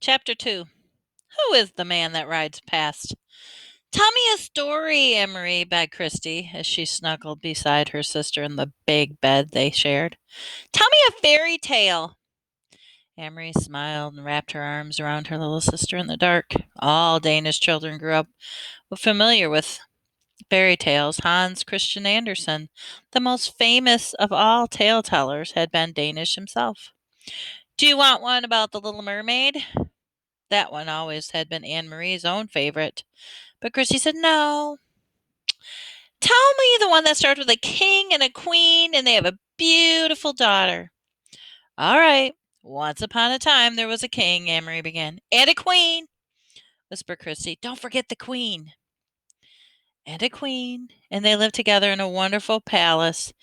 Chapter 2. Who is the man that rides past? Tell me a story, Emery begged Christy as she snuggled beside her sister in the big bed they shared. Tell me a fairy tale. Emery smiled and wrapped her arms around her little sister in the dark. All Danish children grew up familiar with fairy tales. Hans Christian Andersen, the most famous of all tale tellers, had been Danish himself. Do you want one about the Little Mermaid? That one always had been Anne Marie's own favorite. But Christy said, no. Tell me the one that starts with a king and a queen and they have a beautiful daughter. All right. Once upon a time there was a king, Anne Marie began. And a queen, whispered Christy. Don't forget the queen. And a queen. And they lived together in a wonderful palace.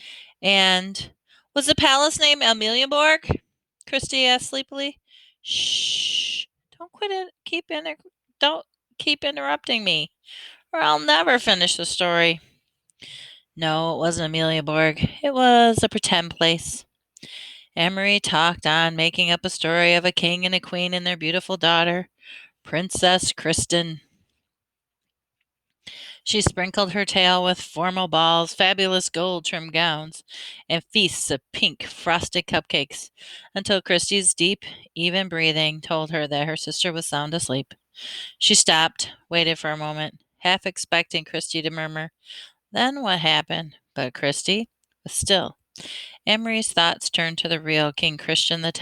And was the palace named Amelienborg? Christy asked sleepily. Shh. Don't quit it. Don't keep interrupting me, or I'll never finish the story. No, it wasn't Amelienborg. It was a pretend place. Emery talked on, making up a story of a king and a queen and their beautiful daughter, Princess Kristen. She sprinkled her tale with formal balls, fabulous gold-trimmed gowns, and feasts of pink frosted cupcakes, until Christie's deep, even breathing told her that her sister was sound asleep. She stopped, waited for a moment, half expecting Christie to murmur, Then what happened? But Christie was still. Emery's thoughts turned to the real King Christian X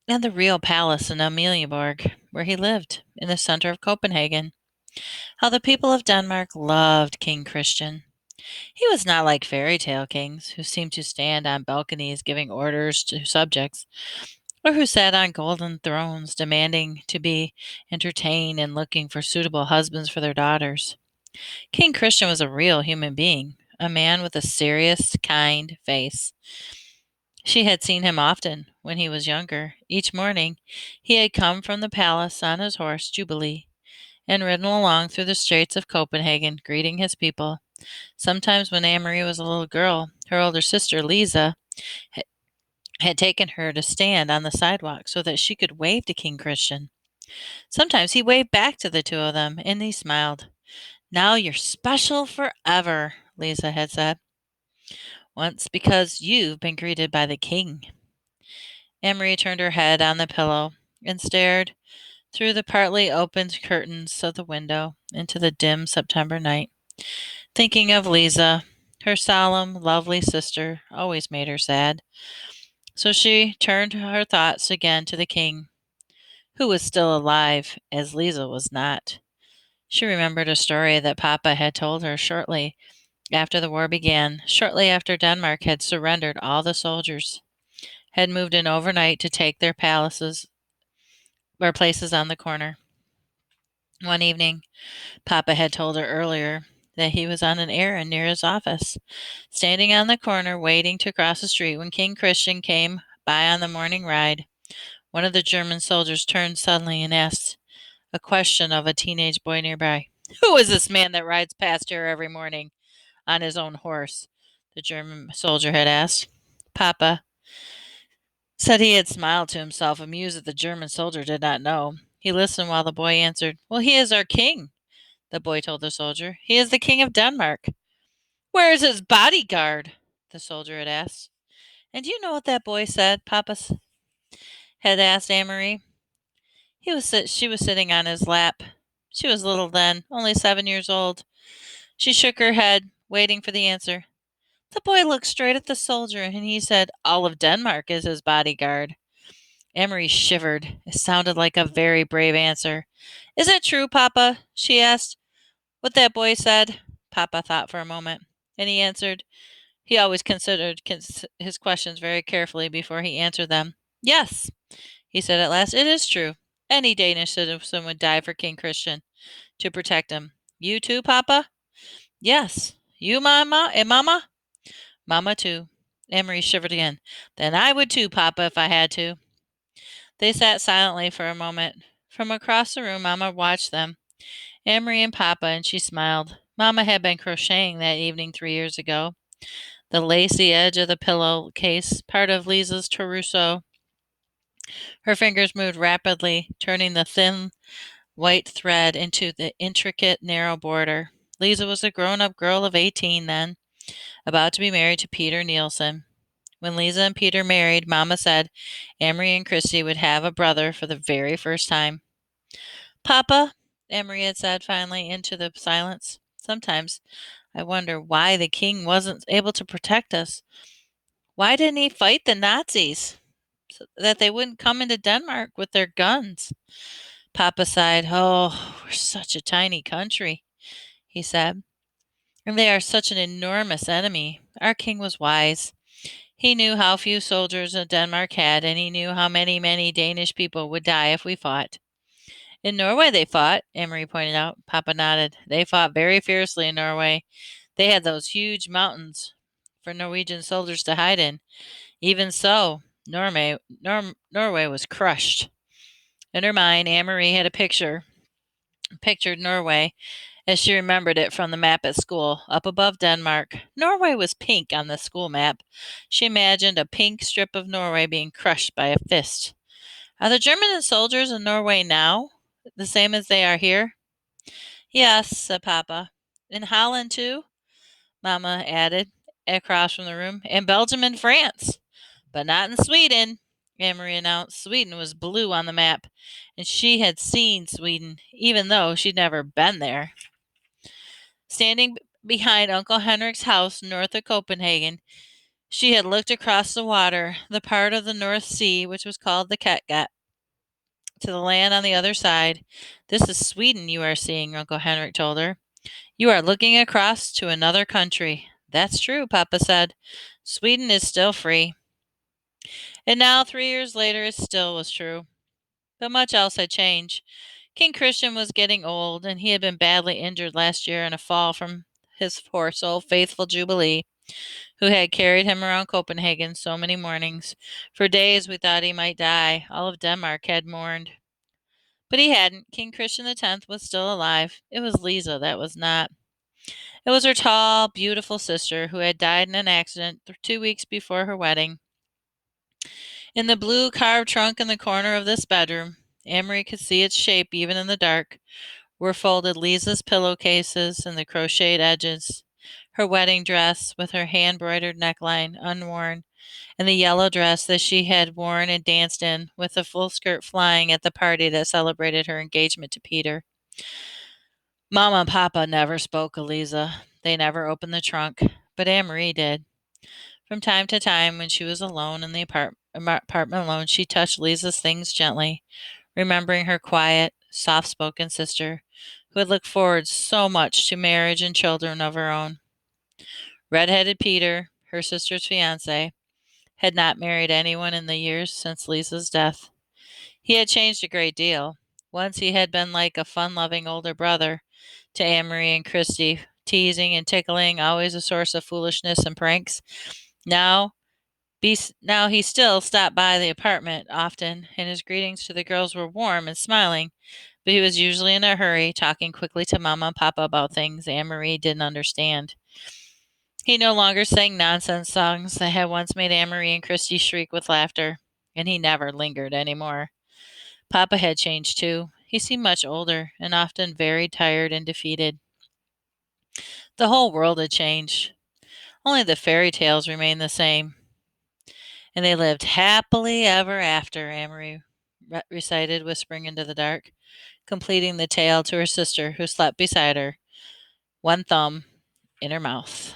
and the real palace in Amelienborg, where he lived, in the center of Copenhagen. How the people of Denmark loved King Christian. He was not like fairy tale kings, who seemed to stand on balconies giving orders to subjects, or who sat on golden thrones demanding to be entertained and looking for suitable husbands for their daughters. King Christian was a real human being, a man with a serious, kind face. She had seen him often when he was younger. Each morning he had come from the palace on his horse, Jubilee, and ridden along through the streets of Copenhagen, greeting his people. Sometimes when Anne-Marie was a little girl, her older sister, Lisa, had taken her to stand on the sidewalk so that she could wave to King Christian. Sometimes he waved back to the two of them, and he smiled. Now you're special forever, Lisa had said. Once because you've been greeted by the king. Anne-Marie turned her head on the pillow and stared through the partly opened curtains of the window into the dim September night. Thinking of Lisa, her solemn, lovely sister, always made her sad. So she turned her thoughts again to the king, who was still alive, as Lisa was not. She remembered a story that Papa had told her shortly after the war began, shortly after Denmark had surrendered all the soldiers, had moved in overnight to take their palaces or places on the corner. One evening, Papa had told her earlier that he was on an errand near his office, standing on the corner waiting to cross the street when King Christian came by on the morning ride. One of the German soldiers turned suddenly and asked a question of a teenage boy nearby. Who is this man that rides past here every morning on his own horse? The German soldier had asked. Papa said he had smiled to himself, amused that the German soldier did not know. He listened while the boy answered, Well, he is our king, the boy told the soldier. He is the king of Denmark. Where is his bodyguard? The soldier had asked. And do you know what that boy said? Papa had asked Anne Marie. She was sitting on his lap. She was little then, only 7 years old. She shook her head, waiting for the answer. The boy looked straight at the soldier, and he said, All of Denmark is his bodyguard. Emery shivered. It sounded like a very brave answer. Is it true, Papa? She asked. What that boy said? Papa thought for a moment, and he answered. He always considered his questions very carefully before he answered them. Yes, he said at last, it is true. Any Danish citizen would die for King Christian to protect him. You too, Papa? Yes. You, Mama, and Mama? Mama too. Emery shivered again. Then I would too, Papa, if I had to. They sat silently for a moment. From across the room, Mama watched them, Emery and Papa, and she smiled. Mama had been crocheting that evening 3 years ago. The lacy edge of the pillow case, part of Lisa's trousseau, Her fingers moved rapidly, turning the thin white thread into the intricate narrow border. Lisa was a grown-up girl of 18 then, about to be married to Peter Nielsen. When Lisa and Peter married, Mama said Amory and Christy would have a brother for the very first time. Papa, Amory had said finally into the silence, sometimes I wonder why the king wasn't able to protect us. Why didn't he fight the Nazis so that they wouldn't come into Denmark with their guns? Papa sighed. Oh, we're such a tiny country, he said, and they are such an enormous enemy. Our king was wise. He knew how few soldiers Denmark had, and he knew how many, many Danish people would die if we fought. In Norway they fought, Amory pointed out. Papa nodded. They fought very fiercely in Norway. They had those huge mountains for Norwegian soldiers to hide in. Even so, Norway was crushed. In her mind, Amory had pictured Norway as she remembered it from the map at school, up above Denmark. Norway was pink on the school map. She imagined a pink strip of Norway being crushed by a fist. Are the German soldiers in Norway now the same as they are here? Yes, said Papa. In Holland, too? Mamma added, across from the room. And Belgium and France. But not in Sweden, Amory announced. Sweden was blue on the map, and she had seen Sweden, even though she'd never been there. Standing behind Uncle Henrik's house north of Copenhagen, she had looked across the water, the part of the North Sea which was called the Kattegat, to the land on the other side. This is Sweden you are seeing, Uncle Henrik told her. You are looking across to another country. That's true, Papa said. Sweden is still free. And now, 3 years later, it still was true. But much else had changed. King Christian was getting old, and he had been badly injured last year in a fall from his horse, old faithful Jubilee, who had carried him around Copenhagen so many mornings. For days we thought he might die. All of Denmark had mourned. But he hadn't. King Christian X was still alive. It was Lisa that was not. It was her tall, beautiful sister who had died in an accident 2 weeks before her wedding. In the blue carved trunk in the corner of this bedroom, Amory could see its shape even in the dark, were folded Lisa's pillowcases and the crocheted edges, her wedding dress with her hand-broidered neckline unworn, and the yellow dress that she had worn and danced in, with the full skirt flying at the party that celebrated her engagement to Peter. Mama and Papa never spoke of Lisa. They never opened the trunk, but Amory did. From time to time, when she was alone in the apartment alone, she touched Lisa's things gently, remembering her quiet, soft-spoken sister, who had looked forward so much to marriage and children of her own. Red-headed Peter, her sister's fiancé, had not married anyone in the years since Lisa's death. He had changed a great deal. Once he had been like a fun-loving older brother to Amory and Christy, teasing and tickling, always a source of foolishness and pranks. Now he still stopped by the apartment often, and his greetings to the girls were warm and smiling, but he was usually in a hurry, talking quickly to Mama and Papa about things Amory didn't understand. He no longer sang nonsense songs that had once made Amory and Christy shriek with laughter, and he never lingered any more. Papa had changed too. He seemed much older, and often very tired and defeated. The whole world had changed. Only the fairy tales remained the same. And they lived happily ever after, Amory recited, whispering into the dark, completing the tale to her sister, who slept beside her, one thumb in her mouth.